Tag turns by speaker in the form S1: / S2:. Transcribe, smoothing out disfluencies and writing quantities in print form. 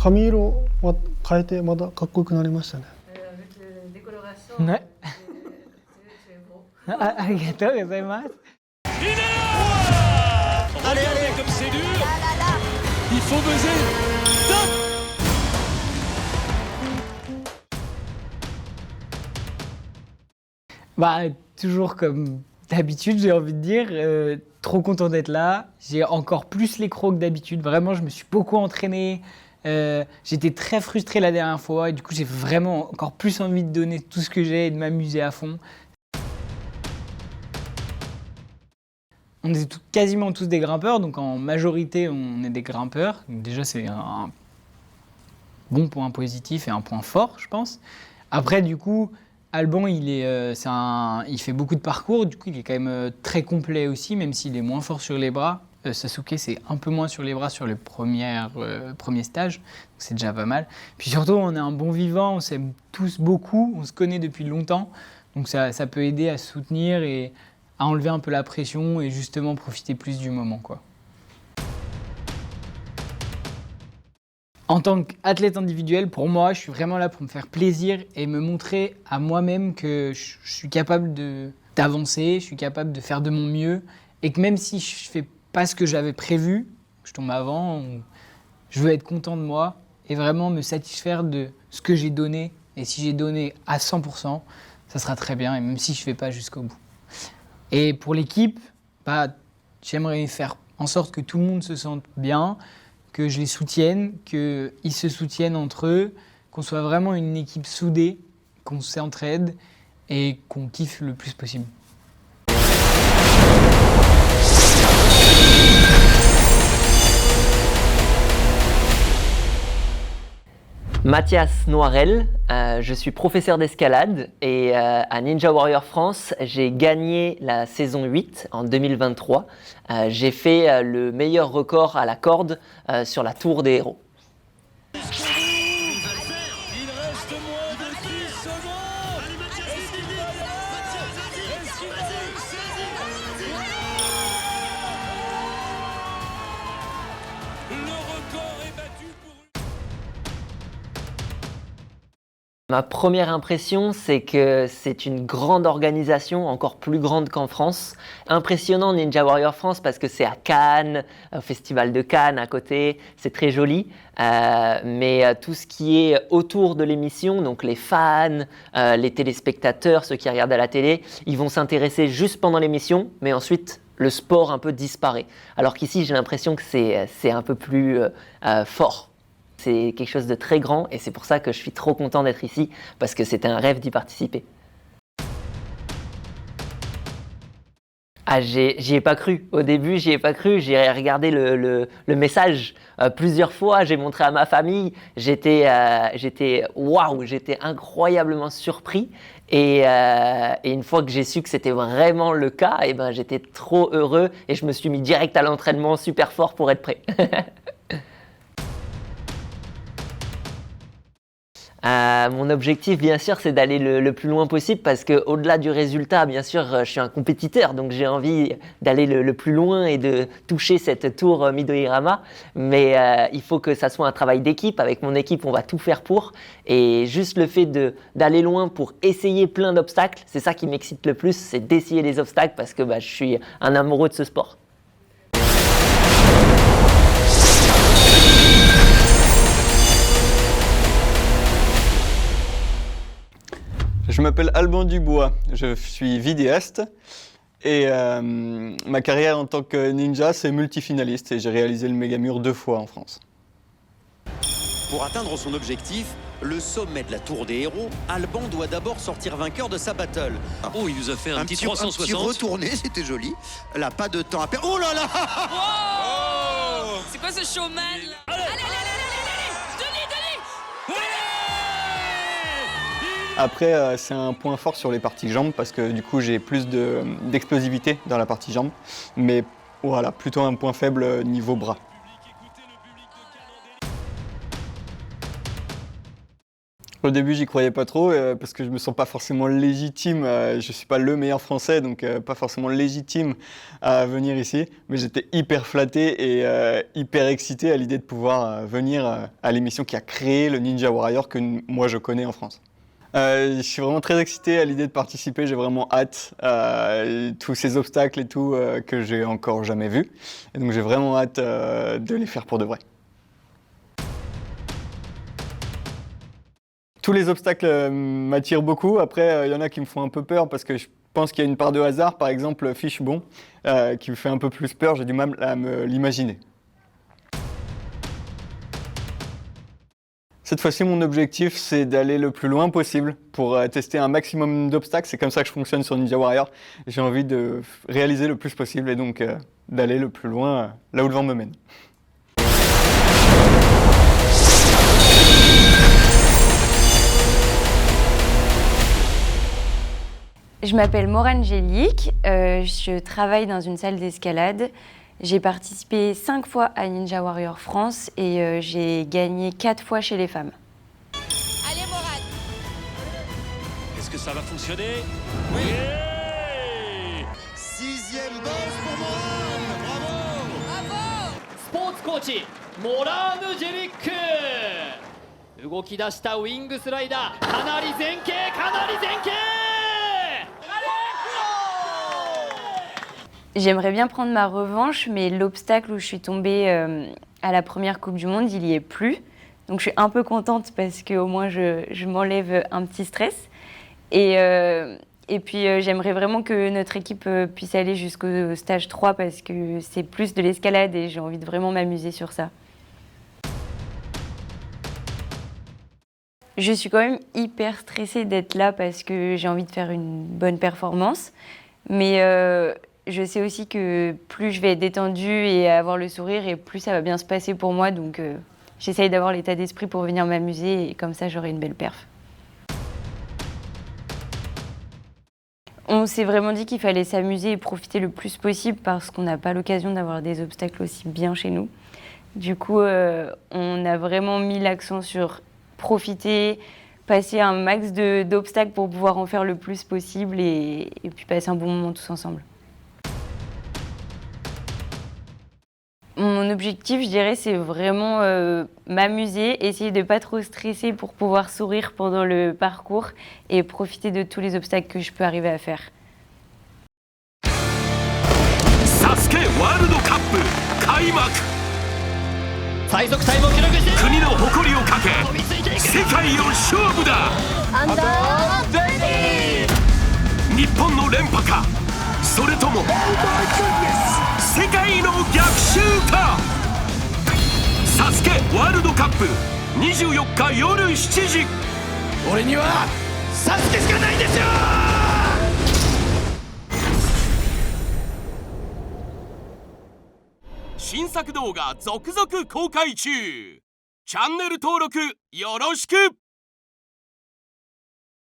S1: 髪色は変えてまだかっこよくなりましたね。
S2: Ouais. Arigato gozaimasu.
S3: Allez, allez, comme c'est dur. Il faut buzzer. Top.
S2: Bah, toujours comme d'habitude, j'ai envie de dire. Trop content d'être là. J'ai encore plus les crocs que d'habitude. Vraiment, je me suis beaucoup entraîné. J'étais très frustré la dernière fois et du coup, j'ai vraiment encore plus envie de donner tout ce que j'ai et de m'amuser à fond. On est quasiment tous des grimpeurs, donc en majorité, on est des grimpeurs. Donc déjà, c'est un bon point positif et un point fort, je pense. Après, du coup, Alban, il fait beaucoup de parcours, du coup, il est quand même très complet aussi, même s'il est moins fort sur les bras. Sasuke, c'est un peu moins sur les bras sur les premiers stages, donc c'est déjà pas mal. Puis surtout, on est un bon vivant, on s'aime tous beaucoup, on se connaît depuis longtemps, donc ça peut aider à se soutenir et à enlever un peu la pression et justement profiter plus du moment, quoi. En tant qu'athlète individuel, pour moi, je suis vraiment là pour me faire plaisir et me montrer à moi-même que je suis capable d'avancer, je suis capable de faire de mon mieux et que même si je fais pas ce que j'avais prévu, je tombe avant, je veux être content de moi et vraiment me satisfaire de ce que j'ai donné. Et si j'ai donné à 100%, ça sera très bien, et même si je fais pas jusqu'au bout. Et pour l'équipe, bah, j'aimerais faire en sorte que tout le monde se sente bien, que je les soutienne, qu'ils se soutiennent entre eux, qu'on soit vraiment une équipe soudée, qu'on s'entraide et qu'on kiffe le plus possible.
S4: Mathias Noirel, je suis professeur d'escalade et à Ninja Warrior France, j'ai gagné la saison 8 en 2023. J'ai fait le meilleur record à la corde sur la tour des héros.
S3: Il reste moins de 10 secondes. Allez, Mathias, est-ce qu'il va y aller? Est-ce qu'il va réussir? Le record est battu pour une...
S4: Ma première impression, c'est que c'est une grande organisation, encore plus grande qu'en France. Impressionnant Ninja Warrior France parce que c'est à Cannes, au Festival de Cannes à côté, c'est très joli. Mais tout ce qui est autour de l'émission, donc les fans, les téléspectateurs, ceux qui regardent à la télé, ils vont s'intéresser juste pendant l'émission, mais ensuite le sport un peu disparaît. Alors qu'ici, j'ai l'impression que c'est un peu plus fort. C'est quelque chose de très grand et c'est pour ça que je suis trop content d'être ici parce que c'était un rêve d'y participer. Ah, j'y ai pas cru. Au début, j'y ai pas cru. J'ai regardé le message plusieurs fois. J'ai montré à ma famille. J'étais waouh, j'étais incroyablement surpris. Et une fois que j'ai su que c'était vraiment le cas, et ben, j'étais trop heureux et je me suis mis direct à l'entraînement super fort pour être prêt. Mon objectif, bien sûr, c'est d'aller le plus loin possible parce qu'au-delà du résultat, bien sûr, je suis un compétiteur, donc j'ai envie d'aller le plus loin et de toucher cette tour Midori-Rama. Mais il faut que ça soit un travail d'équipe. Avec mon équipe, on va tout faire pour. Et juste le fait d'aller loin pour essayer plein d'obstacles, c'est ça qui m'excite le plus, c'est d'essayer les obstacles parce que je suis un amoureux de ce sport.
S5: Je m'appelle Alban Dubois, je suis vidéaste et ma carrière en tant que ninja, c'est multifinaliste et j'ai réalisé le Mégamur 2 fois en France.
S6: Pour atteindre son objectif, le sommet de la tour des héros, Alban doit d'abord sortir vainqueur de sa battle.
S3: Oh, il nous a fait un petit 360.
S6: Un petit retourné, c'était joli. Là, pas de temps à perdre. Oh là là!
S7: Wow, c'est quoi ce showman là? Allez, Denis!
S5: Après, c'est un point fort sur les parties jambes parce que du coup, j'ai plus d'explosivité dans la partie jambes. Mais voilà, plutôt un point faible niveau bras. Au début, j'y croyais pas trop parce que je me sens pas forcément légitime. Je suis pas le meilleur français, donc pas forcément légitime à venir ici. Mais j'étais hyper flatté et hyper excité à l'idée de pouvoir venir à l'émission qui a créé le Ninja Warrior que moi je connais en France. Je suis vraiment très excité à l'idée de participer. J'ai vraiment hâte tous ces obstacles et tout que j'ai encore jamais vus. Et donc j'ai vraiment hâte de les faire pour de vrai. Tous les obstacles m'attirent beaucoup. Après, il y en a qui me font un peu peur parce que je pense qu'il y a une part de hasard. Par exemple, Fishbone, qui me fait un peu plus peur. J'ai du mal à me l'imaginer. Cette fois-ci, mon objectif, c'est d'aller le plus loin possible pour tester un maximum d'obstacles. C'est comme ça que je fonctionne sur Ninja Warrior. J'ai envie de réaliser le plus possible et donc d'aller le plus loin là où le vent me mène.
S8: Je m'appelle Maura Angélique, je travaille dans une salle d'escalade. J'ai participé 5 fois à Ninja Warrior France et j'ai gagné 4 fois chez les femmes.
S7: Allez, Morad.
S3: Est-ce que ça va fonctionner? Oui.
S6: 6e boss pour Morane. Bravo.
S7: Bravo.
S9: スポーツコーチモラーヌ・ジェリック動き出したウイングスライダーかなり前傾かなり前傾
S8: J'aimerais bien prendre ma revanche, mais l'obstacle où je suis tombée à la première Coupe du Monde, il n'y est plus. Donc je suis un peu contente parce qu'au moins je m'enlève un petit stress. Et puis j'aimerais vraiment que notre équipe puisse aller jusqu'au stage 3 parce que c'est plus de l'escalade et j'ai envie de vraiment m'amuser sur ça. Je suis quand même hyper stressée d'être là parce que j'ai envie de faire une bonne performance. Mais je sais aussi que plus je vais être détendue et avoir le sourire et plus ça va bien se passer pour moi. Donc j'essaye d'avoir l'état d'esprit pour venir m'amuser et comme ça j'aurai une belle perf. On s'est vraiment dit qu'il fallait s'amuser et profiter le plus possible parce qu'on n'a pas l'occasion d'avoir des obstacles aussi bien chez nous. Du coup, on a vraiment mis l'accent sur profiter, passer un max d'obstacles pour pouvoir en faire le plus possible et puis passer un bon moment tous ensemble. Mon objectif, je dirais, c'est vraiment m'amuser, essayer de ne pas trop stresser pour pouvoir sourire pendant le parcours et profiter de tous les obstacles que je peux arriver à faire.
S3: Sasuke World Cup 開幕
S9: 最速タイムを記録して
S3: 国の誇りをかけ世界を勝負だ日本の連覇かそれとも世界の逆襲かサスケワールドカップ24日夜7時俺にはサスケしかないんですよ新作動画続々公開中チャンネル登録よろしく